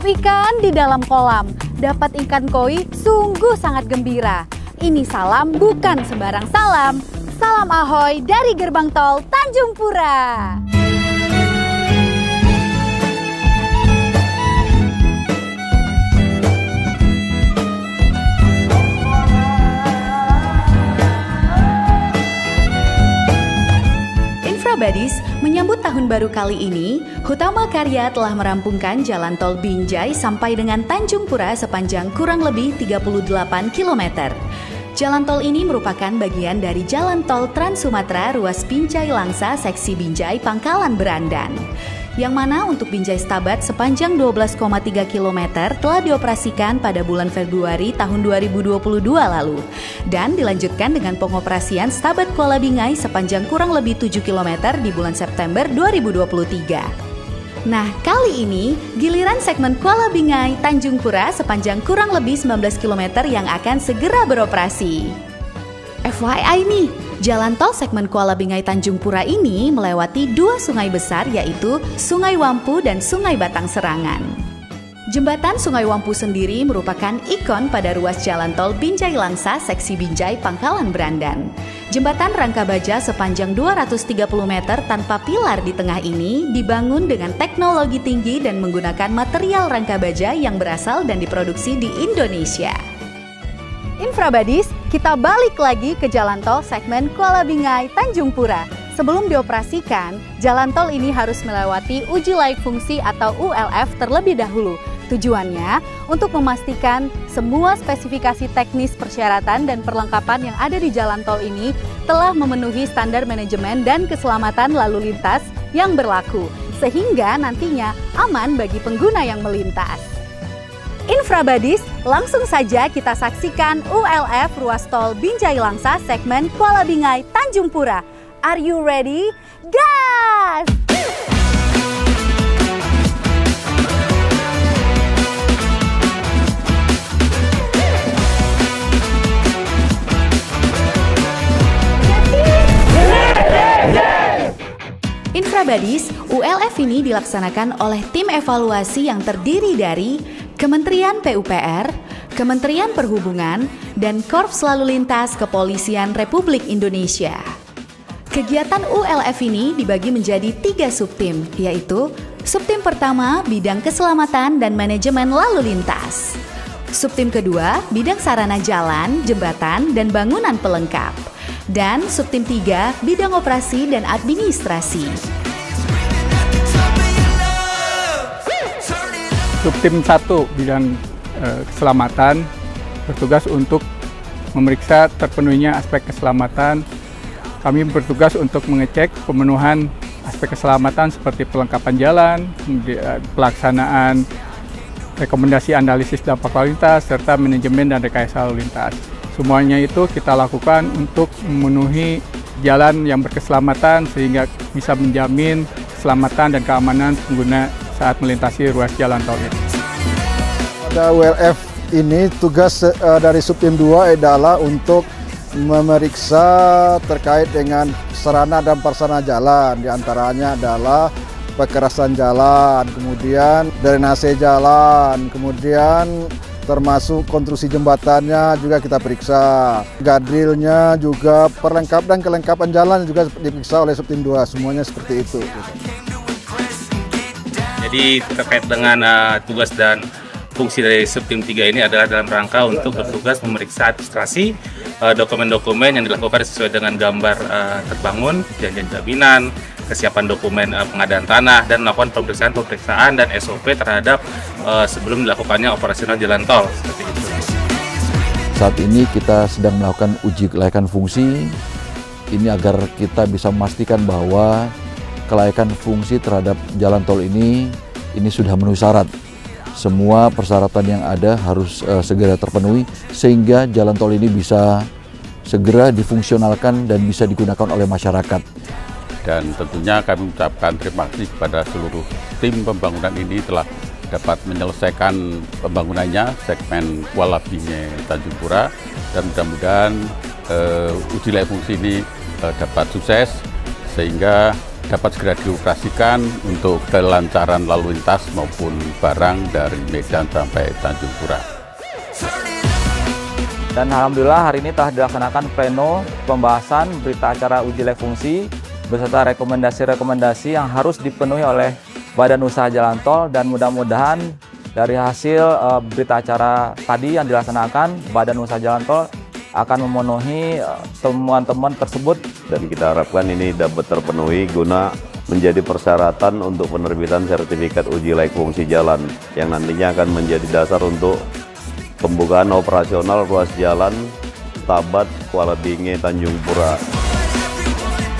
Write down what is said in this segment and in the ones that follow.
Menangkap ikan di dalam kolam, dapat ikan koi sungguh sangat gembira. Ini salam bukan sembarang salam. Salam ahoy dari gerbang tol Tanjung Pura. Badis, menyambut tahun baru kali ini, Hutama Karya telah merampungkan jalan tol Binjai sampai dengan Tanjung Pura sepanjang kurang lebih 38 km. Jalan tol ini merupakan bagian dari jalan tol Trans Sumatera ruas Binjai Langsa seksi Binjai Pangkalan Berandan. Yang mana untuk Binjai Stabat sepanjang 12,3 km telah dioperasikan pada bulan Februari tahun 2022 lalu dan dilanjutkan dengan pengoperasian Stabat Kuala Bingai sepanjang kurang lebih 7 km di bulan September 2023. Nah, kali ini giliran segmen Kuala Bingai Tanjung Pura sepanjang kurang lebih 19 km yang akan segera beroperasi. FYI nih, jalan tol segmen Kuala Bingai Tanjung Pura ini melewati dua sungai besar yaitu Sungai Wampu dan Sungai Batang Serangan. Jembatan Sungai Wampu sendiri merupakan ikon pada ruas jalan tol Binjai Langsa seksi Binjai Pangkalan Berandan. Jembatan rangka baja sepanjang 230 meter tanpa pilar di tengah ini dibangun dengan teknologi tinggi dan menggunakan material rangka baja yang berasal dan diproduksi di Indonesia. Infrabadis, kita balik lagi ke jalan tol segmen Kuala Bingai Tanjung Pura. Sebelum dioperasikan, jalan tol ini harus melewati uji layak fungsi atau ULF terlebih dahulu. Tujuannya untuk memastikan semua spesifikasi teknis persyaratan dan perlengkapan yang ada di jalan tol ini telah memenuhi standar manajemen dan keselamatan lalu lintas yang berlaku, sehingga nantinya aman bagi pengguna yang melintas. Infrabadis, langsung saja kita saksikan ULF ruas tol Binjai Langsa segmen Kuala Bingai Tanjung Pura. Are you ready? Gas! Infrabadis, ULF ini dilaksanakan oleh tim evaluasi yang terdiri dari Kementerian PUPR, Kementerian Perhubungan, dan Korps Lalu Lintas Kepolisian Republik Indonesia. Kegiatan ULF ini dibagi menjadi 3 subtim, yaitu subtim pertama bidang keselamatan dan manajemen lalu lintas. Subtim kedua bidang sarana jalan, jembatan, dan bangunan pelengkap. Dan subtim 3 bidang operasi dan administrasi. Subtim 1 bidang keselamatan bertugas untuk memeriksa terpenuhinya aspek keselamatan. Kami bertugas untuk mengecek pemenuhan aspek keselamatan seperti pelengkapan jalan, pelaksanaan rekomendasi analisis dampak lalu lintas, serta manajemen dan rekayasa lalu lintas. Semuanya itu kita lakukan untuk memenuhi jalan yang berkeselamatan sehingga bisa menjamin keselamatan dan keamanan pengguna saat melintasi ruas jalan tol ini. Pada ULF ini tugas dari Subtim 2 adalah untuk memeriksa terkait dengan sarana dan prasarana jalan. Di antaranya adalah pekerasan jalan, kemudian drainase jalan, kemudian termasuk konstruksi jembatannya juga kita periksa. Gadrilnya juga perlengkapan dan kelengkapan jalan juga diperiksa oleh Subtim 2, semuanya seperti itu. Jadi terkait dengan tugas dan fungsi dari Subtim 3 ini adalah dalam rangka untuk bertugas memeriksa administrasi dokumen-dokumen yang dilakukan sesuai dengan gambar terbangun, janjian jaminan, kesiapan dokumen pengadaan tanah, dan melakukan pemeriksaan dan SOP terhadap sebelum dilakukannya operasional jalan tol. Seperti itu. Saat ini kita sedang melakukan uji kelayakan fungsi, ini agar kita bisa memastikan bahwa kelayakan fungsi terhadap jalan tol ini sudah memenuhi syarat. Semua persyaratan yang ada harus segera terpenuhi sehingga jalan tol ini bisa segera difungsionalkan dan bisa digunakan oleh masyarakat. Dan tentunya kami mengucapkan terima kasih kepada seluruh tim pembangunan ini telah dapat menyelesaikan pembangunannya segmen Kuala Bingai Tanjung Pura, dan mudah-mudahan uji layak fungsi ini dapat sukses sehingga dapat segera dioperasikan untuk kelancaran lalu lintas maupun barang dari Medan sampai Tanjung Pura. Dan alhamdulillah hari ini telah dilaksanakan pleno pembahasan berita acara uji layak fungsi beserta rekomendasi-rekomendasi yang harus dipenuhi oleh Badan Usaha Jalan Tol, dan mudah-mudahan dari hasil berita acara tadi yang dilaksanakan, Badan Usaha Jalan Tol akan memenuhi temuan-temuan tersebut. Dan kita harapkan ini dapat terpenuhi guna menjadi persyaratan untuk penerbitan sertifikat uji layak fungsi jalan yang nantinya akan menjadi dasar untuk pembukaan operasional ruas jalan Stabat Kuala Binge Tanjung Pura.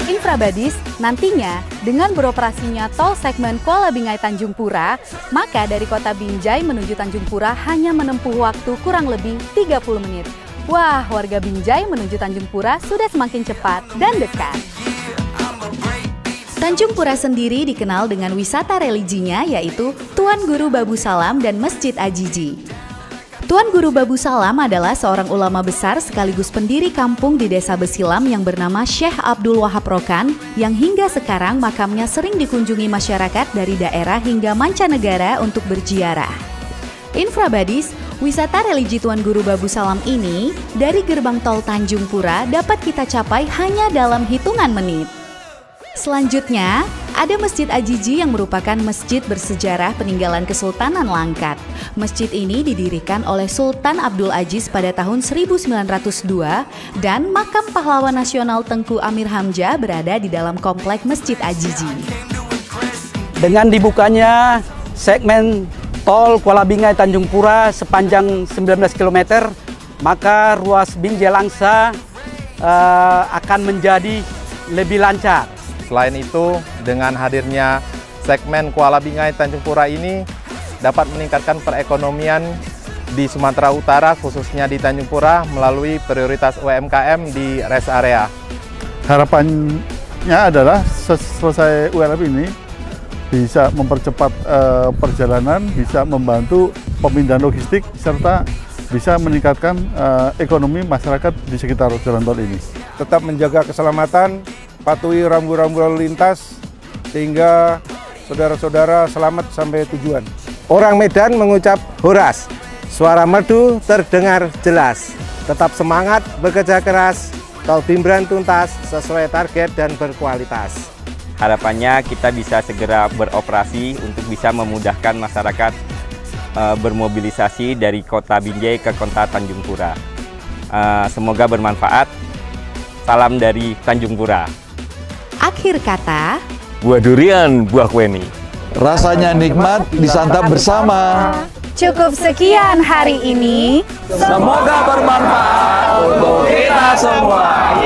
Infrabadis nantinya dengan beroperasinya tol segmen Kuala Bingai Tanjung Pura, maka dari kota Binjai menuju Tanjung Pura hanya menempuh waktu kurang lebih 30 menit. Wah, warga Binjai menuju Tanjung Pura sudah semakin cepat dan dekat. Tanjung Pura sendiri dikenal dengan wisata religinya, yaitu Tuan Guru Babu Salam dan Masjid Ajiji. Tuan Guru Babu Salam adalah seorang ulama besar sekaligus pendiri kampung di Desa Besilam yang bernama Syekh Abdul Wahab Rokan, yang hingga sekarang makamnya sering dikunjungi masyarakat dari daerah hingga mancanegara untuk berziarah. Infrabadis, wisata religi Tuan Guru Babu Salam ini dari gerbang tol Tanjung Pura dapat kita capai hanya dalam hitungan menit. Selanjutnya, ada Masjid Ajiji yang merupakan masjid bersejarah peninggalan Kesultanan Langkat. Masjid ini didirikan oleh Sultan Abdul Aziz pada tahun 1902 dan makam pahlawan nasional Tengku Amir Hamzah berada di dalam komplek Masjid Ajiji. Dengan dibukanya segmen tol Kuala Bingai Tanjung Pura sepanjang 19 km, maka ruas Binjai Langsa akan menjadi lebih lancar. Selain itu, dengan hadirnya segmen Kuala Bingai Tanjung Pura ini dapat meningkatkan perekonomian di Sumatera Utara, khususnya di Tanjung Pura, melalui prioritas UMKM di rest area. Harapannya adalah selesai ULF ini bisa mempercepat perjalanan, bisa membantu pemindahan logistik, serta bisa meningkatkan ekonomi masyarakat di sekitar jalan tol ini. Tetap menjaga keselamatan, patuhi rambu-rambu lalu lintas, sehingga saudara-saudara selamat sampai tujuan. Orang Medan mengucap horas, suara merdu terdengar jelas. Tetap semangat, bekerja keras, tol Bimbran tuntas sesuai target dan berkualitas. Harapannya kita bisa segera beroperasi untuk bisa memudahkan masyarakat bermobilisasi dari kota Binjai ke kota Tanjung Pura. Semoga bermanfaat. Salam dari Tanjung Pura. Akhir kata, Buah durian, buah kueni. Rasanya nikmat disantap bersama. Cukup sekian hari ini. Semoga bermanfaat untuk kita semua.